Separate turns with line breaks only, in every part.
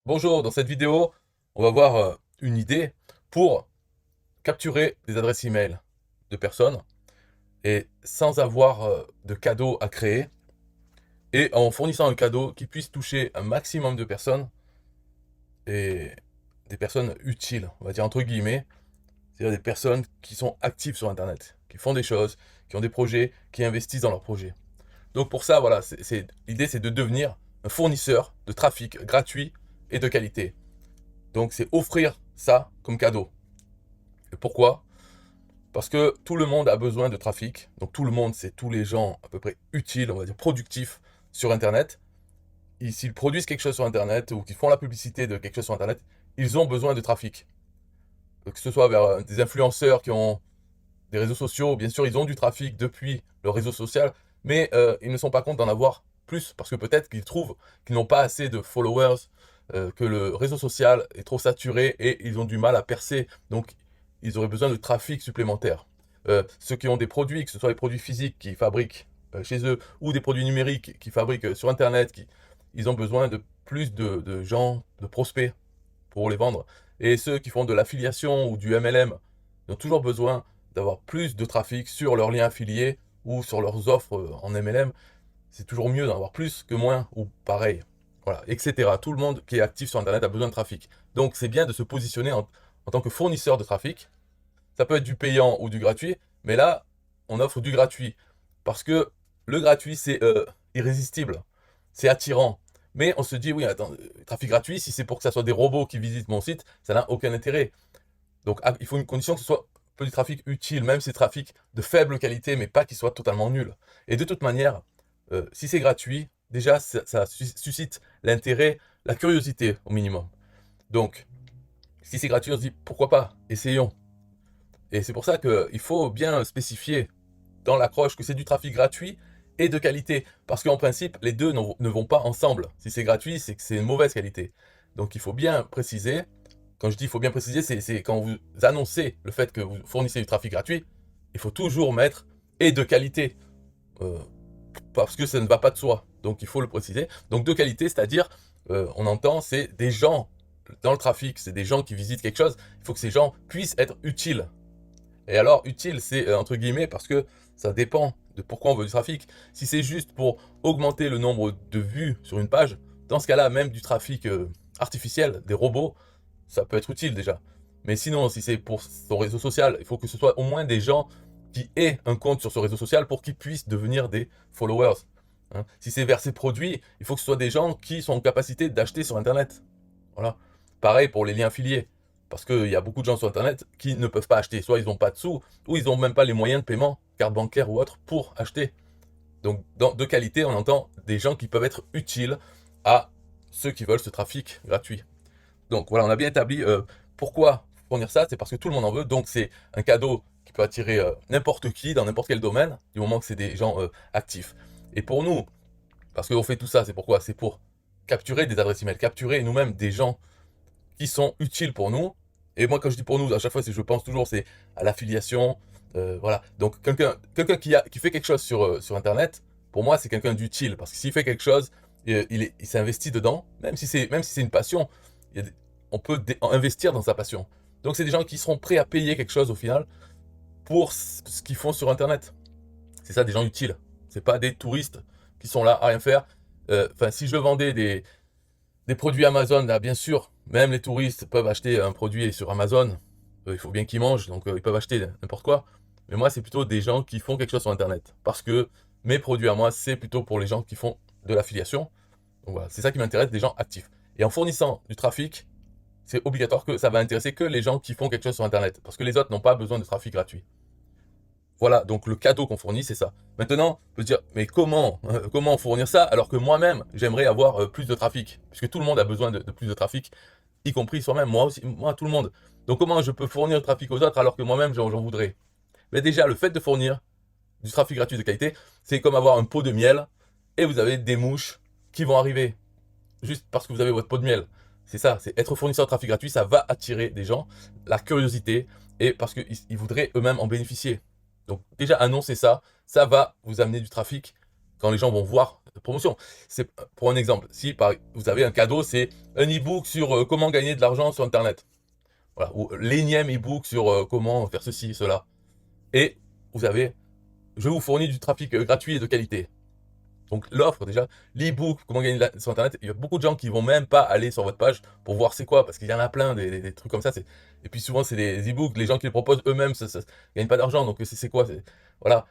Bonjour, dans cette vidéo, on va voir une idée pour capturer des adresses email de personnes et sans avoir de cadeau à créer et en fournissant un cadeau qui puisse toucher un maximum de personnes et des personnes utiles, on va dire entre guillemets, c'est-à-dire des personnes qui sont actives sur Internet, qui font des choses, qui ont des projets, qui investissent dans leurs projets. Donc pour ça, voilà, l'idée c'est de devenir un fournisseur de trafic gratuit et de qualité. Donc c'est offrir ça comme cadeau. Et pourquoi? Parce que tout le monde a besoin de trafic. Donc tout le monde, c'est tous les gens à peu près utiles, on va dire productifs sur Internet. Et s'ils produisent quelque chose sur Internet ou qu'ils font la publicité de quelque chose sur Internet, ils ont besoin de trafic. Que ce soit vers des influenceurs qui ont des réseaux sociaux, bien sûr, ils ont du trafic depuis leur réseau social, mais ils ne sont pas compte d'en avoir plus parce que peut-être qu'ils trouvent qu'ils n'ont pas assez de followers, que le réseau social est trop saturé et ils ont du mal à percer. Donc, ils auraient besoin de trafic supplémentaire. Ceux qui ont des produits, que ce soit les produits physiques qu'ils fabriquent chez eux ou des produits numériques qu'ils fabriquent sur Internet, ils ont besoin de plus de gens, de prospects pour les vendre. Et ceux qui font de l'affiliation ou du MLM, ils ont toujours besoin d'avoir plus de trafic sur leurs liens affiliés ou sur leurs offres en MLM. C'est toujours mieux d'en avoir plus que moins ou pareil. Voilà, etc. Tout le monde qui est actif sur Internet a besoin de trafic. Donc c'est bien de se positionner en tant que fournisseur de trafic. Ça peut être du payant ou du gratuit, mais là, on offre du gratuit. Parce que le gratuit, c'est irrésistible. C'est attirant. Mais on se dit, oui, attends, trafic gratuit, si c'est pour que ça soit des robots qui visitent mon site, ça n'a aucun intérêt. Donc il faut une condition que ce soit un peu du trafic utile, même si c'est trafic de faible qualité, mais pas qu'il soit totalement nul. Et de toute manière, si c'est gratuit, déjà, ça suscite l'intérêt, la curiosité au minimum. Donc, si c'est gratuit, on se dit, pourquoi pas, essayons. Et c'est pour ça qu'il faut bien spécifier dans l'accroche que c'est du trafic gratuit et de qualité. Parce qu'en principe, les deux ne vont pas ensemble. Si c'est gratuit, c'est que c'est une mauvaise qualité. Donc il faut bien préciser. Quand je dis il faut bien préciser, c'est quand vous annoncez le fait que vous fournissez du trafic gratuit, il faut toujours mettre et de qualité. Euh, Parce que ça ne va pas de soi. Donc il faut le préciser. Donc de qualité, c'est-à-dire, on entend, c'est des gens dans le trafic, c'est des gens qui visitent quelque chose. Il faut que ces gens puissent être utiles. Et alors, utile, c'est entre guillemets parce que ça dépend de pourquoi on veut du trafic. Si c'est juste pour augmenter le nombre de vues sur une page, dans ce cas-là, même du trafic artificiel, des robots, ça peut être utile déjà. Mais sinon, si c'est pour son réseau social, il faut que ce soit au moins des gens qui aient un compte sur ce réseau social pour qu'ils puissent devenir des followers. Hein. Si c'est vers ses produits, il faut que ce soit des gens qui sont en capacité d'acheter sur Internet. Voilà. Pareil pour les liens affiliés. Parce qu'il y a beaucoup de gens sur Internet qui ne peuvent pas acheter. Soit ils n'ont pas de sous, ou ils n'ont même pas les moyens de paiement, carte bancaire ou autre, pour acheter. Donc, de qualité, on entend des gens qui peuvent être utiles à ceux qui veulent ce trafic gratuit. Donc voilà, on a bien établi pourquoi fournir ça, c'est parce que tout le monde en veut. Donc c'est un cadeau qui peut attirer n'importe qui dans n'importe quel domaine, du moment que c'est des gens actifs. Et pour nous, parce qu'on fait tout ça, c'est pourquoi? C'est pour capturer des adresses email, capturer nous-mêmes des gens qui sont utiles pour nous. Et moi, quand je dis pour nous, à chaque fois, je pense toujours c'est à l'affiliation. Voilà. Donc, quelqu'un qui fait quelque chose sur Internet, pour moi, c'est quelqu'un d'utile. Parce que s'il fait quelque chose, il s'investit dedans, même si c'est une passion, on peut investir dans sa passion. Donc, c'est des gens qui seront prêts à payer quelque chose au final pour ce qu'ils font sur Internet. C'est ça, des gens utiles. C'est pas des touristes qui sont là à rien faire. Enfin, si je vendais des produits Amazon, là, bien sûr, même les touristes peuvent acheter un produit sur Amazon. Il faut bien qu'ils mangent, donc ils peuvent acheter n'importe quoi. Mais moi, c'est plutôt des gens qui font quelque chose sur Internet. Parce que mes produits à moi, c'est plutôt pour les gens qui font de l'affiliation. Donc voilà, c'est ça qui m'intéresse, des gens actifs. Et en fournissant du trafic, c'est obligatoire que ça va intéresser que les gens qui font quelque chose sur Internet. Parce que les autres n'ont pas besoin de trafic gratuit. Voilà, donc le cadeau qu'on fournit, c'est ça. Maintenant, on peut se dire, mais comment fournir ça alors que moi-même, j'aimerais avoir plus de trafic, puisque tout le monde a besoin de plus de trafic, y compris soi-même, moi aussi, moi, tout le monde. Donc comment je peux fournir le trafic aux autres alors que moi-même, j'en voudrais? Mais déjà, le fait de fournir du trafic gratuit de qualité, c'est comme avoir un pot de miel, et vous avez des mouches qui vont arriver, juste parce que vous avez votre pot de miel. C'est ça, c'est être fournisseur de trafic gratuit, ça va attirer des gens, la curiosité, et parce qu'ils voudraient eux-mêmes en bénéficier. Donc déjà annoncer ça, ça va vous amener du trafic quand les gens vont voir promotion. C'est pour un exemple. Si vous avez un cadeau, c'est un e-book sur comment gagner de l'argent sur Internet. Voilà, ou l'énième e-book sur comment faire ceci, cela. Et vous avez, je vous fournis du trafic gratuit et de qualité. Donc l'offre déjà, l'e-book, comment gagner sur Internet, il y a beaucoup de gens qui vont même pas aller sur votre page pour voir c'est quoi, parce qu'il y en a plein, des trucs comme ça. Et puis souvent c'est des e-books, les gens qui les proposent eux-mêmes ne gagnent pas d'argent, donc c'est quoi, voilà.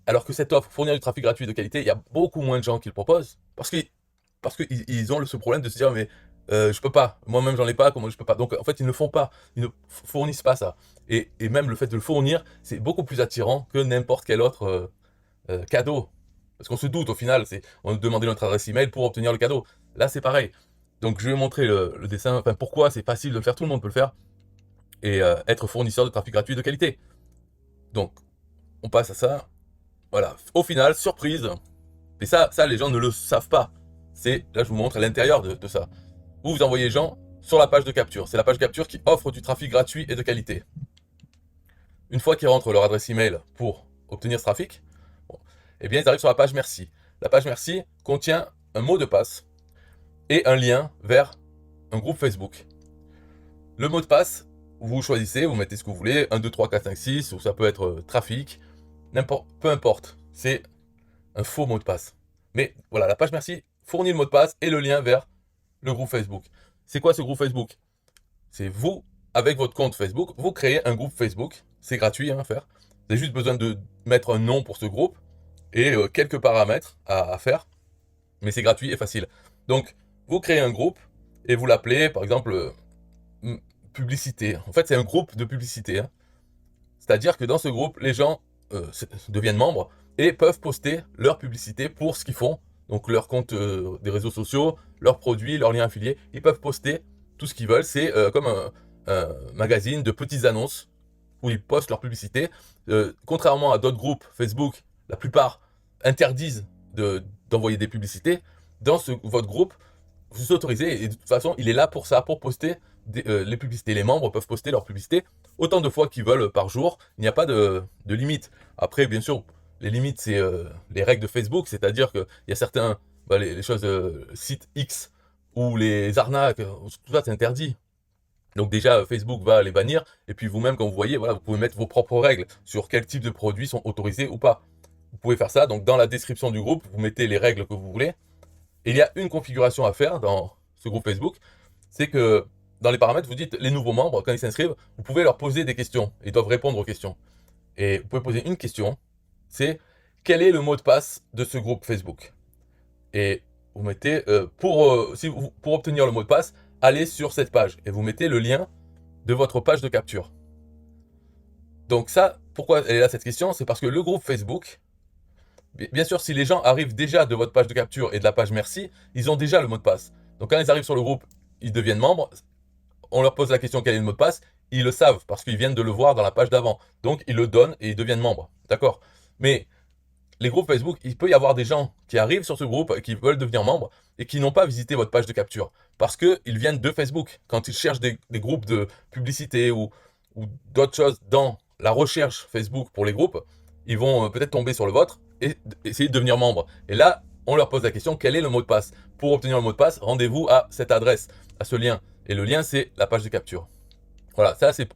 Alors que cette offre, fournir du trafic gratuit de qualité, il y a beaucoup moins de gens qui le proposent, parce qu'ils ont ce problème de se dire, mais je peux pas, moi-même j'en ai pas, comment je peux pas. Donc en fait ils ne font pas, ils ne fournissent pas ça. Et même le fait de le fournir, c'est beaucoup plus attirant que n'importe quel autre cadeau. Parce qu'on se doute au final, on nous demandait notre adresse email pour obtenir le cadeau. Là c'est pareil. Donc je vais montrer le dessin, enfin pourquoi c'est facile de le faire, tout le monde peut le faire, et être fournisseur de trafic gratuit de qualité. Donc on passe à ça. Voilà, au final, surprise, et ça les gens ne le savent pas. Là je vous montre à l'intérieur de ça. Vous envoyez les gens sur la page de capture. C'est la page de capture qui offre du trafic gratuit et de qualité. Une fois qu'ils rentrent leur adresse email pour obtenir ce trafic, bon, eh bien ils arrivent sur la page merci. La page merci contient un mot de passe et un lien vers un groupe Facebook. Le mot de passe, vous choisissez, vous mettez ce que vous voulez, 1, 2, 3, 4, 5, 6, ou ça peut être trafic, peu importe, c'est un faux mot de passe. Mais voilà, la page merci fournit le mot de passe et le lien vers le groupe Facebook. C'est quoi ce groupe Facebook? C'est vous, avec votre compte Facebook, vous créez un groupe Facebook. C'est gratuit à faire. Vous avez juste besoin de mettre un nom pour ce groupe et quelques paramètres à faire. Mais c'est gratuit et facile. Donc, vous créez un groupe et vous l'appelez, par exemple, publicité. En fait, c'est un groupe de publicité. Hein. C'est-à-dire que dans ce groupe, les gens deviennent membres et peuvent poster leur publicité pour ce qu'ils font. Donc, leur compte des réseaux sociaux, leurs produits, leurs liens affiliés. Ils peuvent poster tout ce qu'ils veulent. C'est comme un magazine de petites annonces où ils postent leur publicité. Contrairement à d'autres groupes Facebook, la plupart interdisent d'envoyer des publicités. Dans votre groupe, vous autorisez, et de toute façon, il est là pour ça, pour poster les publicités. Les membres peuvent poster leurs publicités autant de fois qu'ils veulent par jour. Il n'y a pas de limite. Après, bien sûr, les limites, c'est les règles de Facebook, c'est-à-dire qu'il y a certains, les choses, sites X, ou les arnaques, tout ça c'est interdit. Donc déjà, Facebook va les bannir, et puis vous-même, quand vous voyez, voilà, vous pouvez mettre vos propres règles sur quel type de produits sont autorisés ou pas. Vous pouvez faire ça, donc dans la description du groupe, vous mettez les règles que vous voulez. Et il y a une configuration à faire dans ce groupe Facebook, c'est que dans les paramètres, vous dites les nouveaux membres, quand ils s'inscrivent, vous pouvez leur poser des questions, ils doivent répondre aux questions. Et vous pouvez poser une question, c'est quel est le mot de passe de ce groupe Facebook? Et vous mettez, pour obtenir le mot de passe, allez sur cette page et vous mettez le lien de votre page de capture. Donc ça, pourquoi elle est là cette question? C'est parce que le groupe Facebook, bien sûr, si les gens arrivent déjà de votre page de capture et de la page merci, ils ont déjà le mot de passe. Donc quand ils arrivent sur le groupe, ils deviennent membres, on leur pose la question quel est le mot de passe, ils le savent parce qu'ils viennent de le voir dans la page d'avant. Donc ils le donnent et ils deviennent membres. D'accord? Mais les groupes Facebook, il peut y avoir des gens qui arrivent sur ce groupe, qui veulent devenir membres, et qui n'ont pas visité votre page de capture. Parce qu'ils viennent de Facebook. Quand ils cherchent des groupes de publicité ou d'autres choses dans la recherche Facebook pour les groupes, ils vont peut-être tomber sur le vôtre et essayer de devenir membre. Et là, on leur pose la question, quel est le mot de passe? Pour obtenir le mot de passe, rendez-vous à cette adresse, à ce lien. Et le lien, c'est la page de capture. Voilà, ça c'est...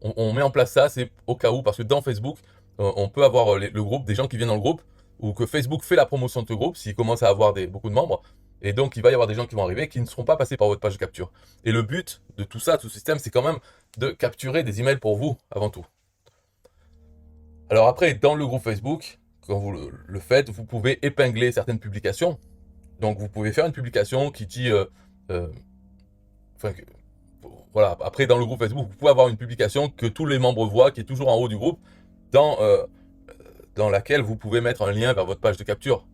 On met en place ça, c'est au cas où, parce que dans Facebook, on peut avoir le groupe, des gens qui viennent dans le groupe, ou que Facebook fait la promotion de ce groupe, s'il commence à avoir beaucoup de membres, et donc il va y avoir des gens qui vont arriver qui ne seront pas passés par votre page de capture. Et le but de tout ça, tout ce système, c'est quand même de capturer des emails pour vous, avant tout. Alors après, dans le groupe Facebook, quand vous le faites, vous pouvez épingler certaines publications. Donc vous pouvez faire une publication qui dit... voilà, après dans le groupe Facebook, vous pouvez avoir une publication que tous les membres voient, qui est toujours en haut du groupe, dans laquelle vous pouvez mettre un lien vers votre page de capture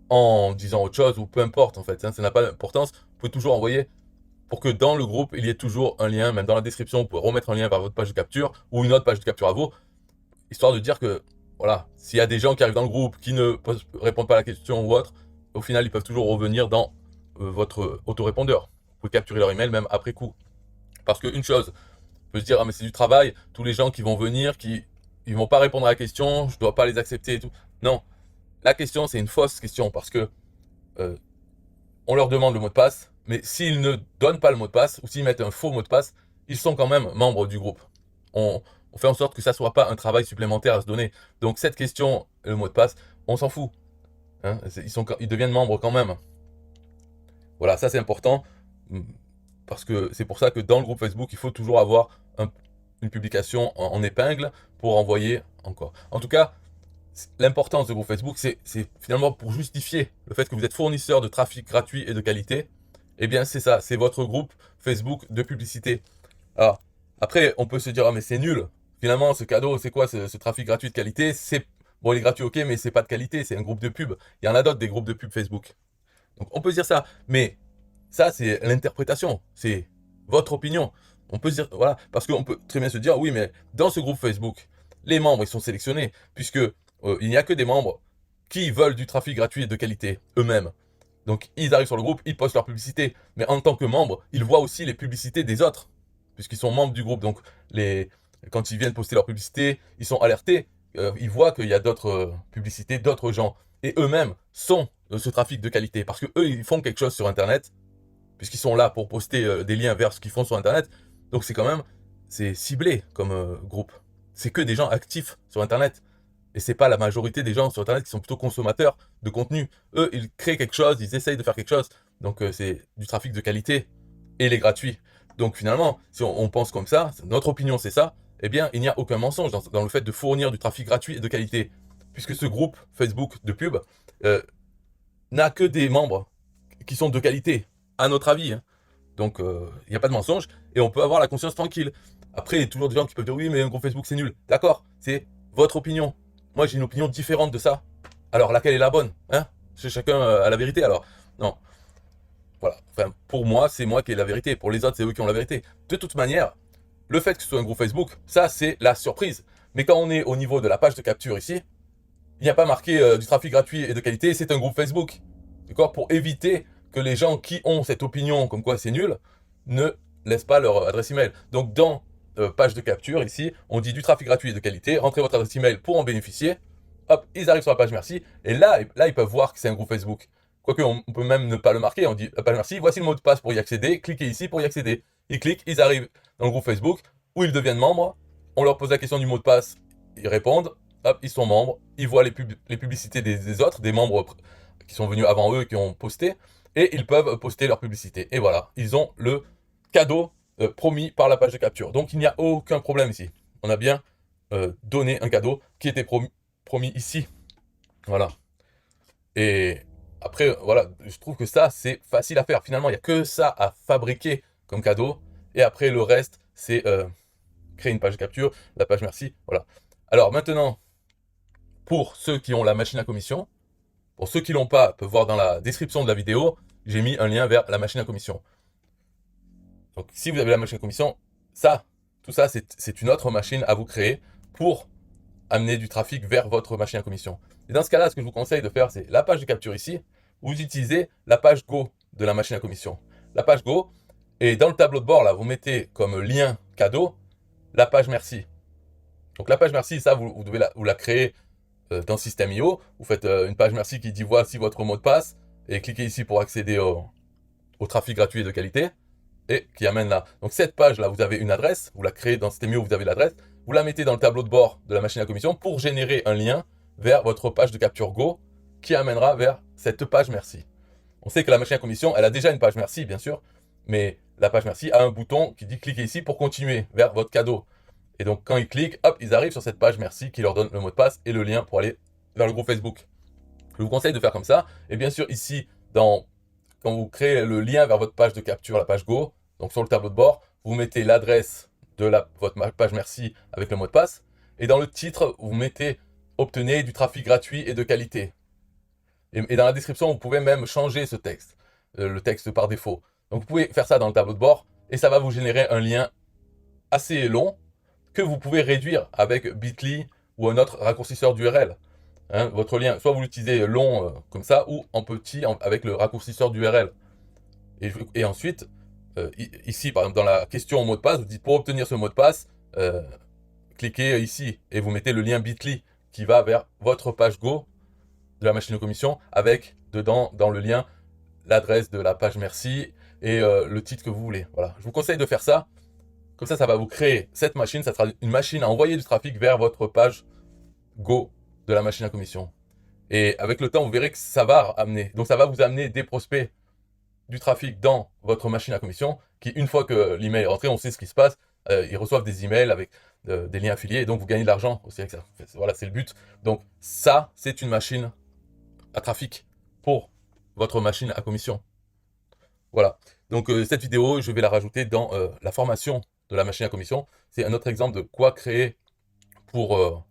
en disant autre chose ou peu importe en fait, hein, ça n'a pas d'importance. Vous pouvez toujours envoyer pour que dans le groupe il y ait toujours un lien, même dans la description vous pouvez remettre un lien vers votre page de capture ou une autre page de capture à vous, histoire de dire que voilà, s'il y a des gens qui arrivent dans le groupe qui ne répondent pas à la question ou autre, au final ils peuvent toujours revenir dans votre autorépondeur. Vous pouvez capturer leur email même après coup. Parce qu'une chose, on peut se dire, ah mais c'est du travail, tous les gens qui vont venir, ils vont pas répondre à la question, je dois pas les accepter et tout. Non, la question, c'est une fausse question parce que euh, on leur demande le mot de passe, mais s'ils ne donnent pas le mot de passe ou s'ils mettent un faux mot de passe, ils sont quand même membres du groupe. On fait en sorte que ça ne soit pas un travail supplémentaire à se donner. Donc cette question, le mot de passe, on s'en fout. Hein, ils deviennent membres quand même. Voilà, ça c'est important parce que c'est pour ça que dans le groupe Facebook, il faut toujours avoir une publication en épingle pour envoyer encore. En tout cas, l'importance du groupe Facebook, c'est finalement pour justifier le fait que vous êtes fournisseur de trafic gratuit et de qualité. Eh bien, c'est ça, c'est votre groupe Facebook de publicité. Alors, après, on peut se dire, ah, mais c'est nul. Finalement, ce cadeau, c'est quoi ce trafic gratuit de qualité? Bon, il est gratuit, ok, mais c'est pas de qualité, c'est un groupe de pub. Il y en a d'autres, des groupes de pub Facebook. Donc, on peut se dire ça. Mais ça, c'est l'interprétation. C'est votre opinion. On peut se dire, voilà, parce qu'on peut très bien se dire, oui, mais dans ce groupe Facebook, les membres, ils sont sélectionnés, puisque il n'y a que des membres qui veulent du trafic gratuit et de qualité eux-mêmes. Donc ils arrivent sur le groupe, ils postent leur publicité, mais en tant que membres, ils voient aussi les publicités des autres, puisqu'ils sont membres du groupe. Donc quand ils viennent poster leur publicité, ils sont alertés, ils voient qu'il y a d'autres publicités, d'autres gens, et eux-mêmes sont ce trafic de qualité, parce que eux, ils font quelque chose sur Internet, puisqu'ils sont là pour poster des liens vers ce qu'ils font sur Internet. Donc c'est ciblé comme groupe. C'est que des gens actifs sur Internet. Et c'est pas la majorité des gens sur Internet qui sont plutôt consommateurs de contenu. Eux, ils créent quelque chose, ils essayent de faire quelque chose. Donc c'est du trafic de qualité et il est gratuit. Donc finalement, si on pense comme ça, notre opinion c'est ça, eh bien il n'y a aucun mensonge dans le fait de fournir du trafic gratuit et de qualité. Puisque ce groupe Facebook de pub n'a que des membres qui sont de qualité, à notre avis. Hein. Donc il n'y a pas de mensonge et on peut avoir la conscience tranquille. Après, il y a toujours des gens qui peuvent dire oui, mais un groupe Facebook c'est nul. D'accord, c'est votre opinion. Moi, j'ai une opinion différente de ça. Alors, laquelle est la bonne, hein? Chacun a la vérité, alors. Non. Voilà. Enfin, pour moi, c'est moi qui ai la vérité. Pour les autres, c'est eux qui ont la vérité. De toute manière, le fait que ce soit un groupe Facebook, ça, c'est la surprise. Mais quand on est au niveau de la page de capture ici, il n'y a pas marqué du trafic gratuit et de qualité, c'est un groupe Facebook. D'accord? Pour éviter que les gens qui ont cette opinion comme quoi c'est nul ne laissent pas leur adresse email. Donc, dans page de capture, ici, on dit du trafic gratuit et de qualité, rentrez votre adresse email pour en bénéficier. Hop, ils arrivent sur la page merci, et là ils peuvent voir que c'est un groupe Facebook. Quoique, on peut même ne pas le marquer, on dit la page merci, voici le mot de passe pour y accéder, cliquez ici pour y accéder. Ils cliquent, ils arrivent dans le groupe Facebook, où ils deviennent membres, on leur pose la question du mot de passe, ils répondent, hop, ils sont membres, ils voient les publicités des autres, des membres qui sont venus avant eux, qui ont posté, et ils peuvent poster leur publicité. Et voilà, ils ont le cadeau promis par la page de capture. Donc il n'y a aucun problème ici. On a bien donné un cadeau qui était promis ici. Voilà. Et après, voilà, je trouve que ça, c'est facile à faire. Finalement, il n'y a que ça à fabriquer comme cadeau. Et après, le reste, c'est créer une page de capture, la page merci. Voilà. Alors maintenant, pour ceux qui ont la machine à commission, pour ceux qui l'ont pas, peuvent voir dans la description de la vidéo, j'ai mis un lien vers la machine à commission. Donc si vous avez la machine à commission, tout ça, c'est une autre machine à vous créer pour amener du trafic vers votre machine à commission. Et dans ce cas-là, ce que je vous conseille de faire, c'est la page de capture ici, vous utilisez la page Go de la machine à commission. La page Go, et dans le tableau de bord, là, vous mettez comme lien cadeau la page merci. Donc la page merci, ça, vous devez vous la créer dans System.io. Vous faites une page merci qui dit voici votre mot de passe, et cliquez ici pour accéder au trafic gratuit et de qualité, et qui amène là. Donc cette page-là, vous avez une adresse, vous la créez dans System.io, vous avez l'adresse, vous la mettez dans le tableau de bord de la machine à commission pour générer un lien vers votre page de capture Go qui amènera vers cette page merci. On sait que la machine à commission, elle a déjà une page merci, bien sûr, mais la page merci a un bouton qui dit cliquez ici pour continuer vers votre cadeau. Et donc quand ils cliquent, hop, ils arrivent sur cette page merci qui leur donne le mot de passe et le lien pour aller vers le groupe Facebook. Je vous conseille de faire comme ça. Et bien sûr, ici, quand vous créez le lien vers votre page de capture, la page Go, donc sur le tableau de bord, vous mettez l'adresse de votre page merci avec le mot de passe. Et dans le titre, vous mettez « Obtenez du trafic gratuit et de qualité ». Et dans la description, vous pouvez même changer ce texte, le texte par défaut. Donc vous pouvez faire ça dans le tableau de bord et ça va vous générer un lien assez long que vous pouvez réduire avec Bitly ou un autre raccourcisseur d'URL. Hein, votre lien, soit vous l'utilisez long comme ça ou en petit avec le raccourcisseur d'URL. Et ensuite, ici, par exemple, dans la question au mot de passe, vous dites pour obtenir ce mot de passe, cliquez ici et vous mettez le lien Bitly qui va vers votre page Go de la machine à commission avec dedans, dans le lien, l'adresse de la page merci et le titre que vous voulez. Voilà. Je vous conseille de faire ça. Comme ça va vous créer cette machine. Ça sera une machine à envoyer du trafic vers votre page Go de la machine à commission. Et avec le temps, vous verrez que ça va amener. Donc, ça va vous amener des prospects, du trafic dans votre machine à commission qui, une fois que l'email est rentré, on sait ce qui se passe. Ils reçoivent des emails avec des liens affiliés et donc vous gagnez de l'argent aussi avec ça. Voilà, c'est le but. Donc, ça, c'est une machine à trafic pour votre machine à commission. Voilà. Donc, cette vidéo, je vais la rajouter dans la formation de la machine à commission. C'est un autre exemple de quoi créer pour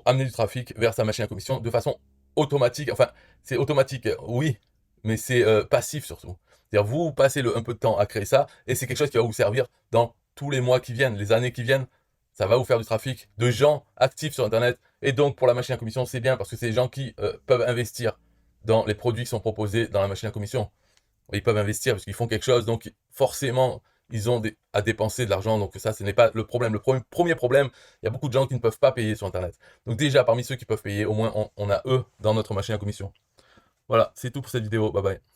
amener du trafic vers sa machine à commission de façon automatique. Enfin, c'est automatique, oui, mais c'est passif surtout. C'est-à-dire, vous passez un peu de temps à créer ça, et c'est quelque chose qui va vous servir dans tous les mois qui viennent, les années qui viennent. Ça va vous faire du trafic de gens actifs sur Internet. Et donc, pour la machine à commission, c'est bien, parce que c'est des gens qui peuvent investir dans les produits qui sont proposés dans la machine à commission. Ils peuvent investir parce qu'ils font quelque chose, donc forcément, ils ont à dépenser de l'argent. Donc ça, ce n'est pas le problème. Le premier problème, il y a beaucoup de gens qui ne peuvent pas payer sur Internet. Donc déjà, parmi ceux qui peuvent payer, au moins, on a eux dans notre machine à commission. Voilà, c'est tout pour cette vidéo. Bye bye.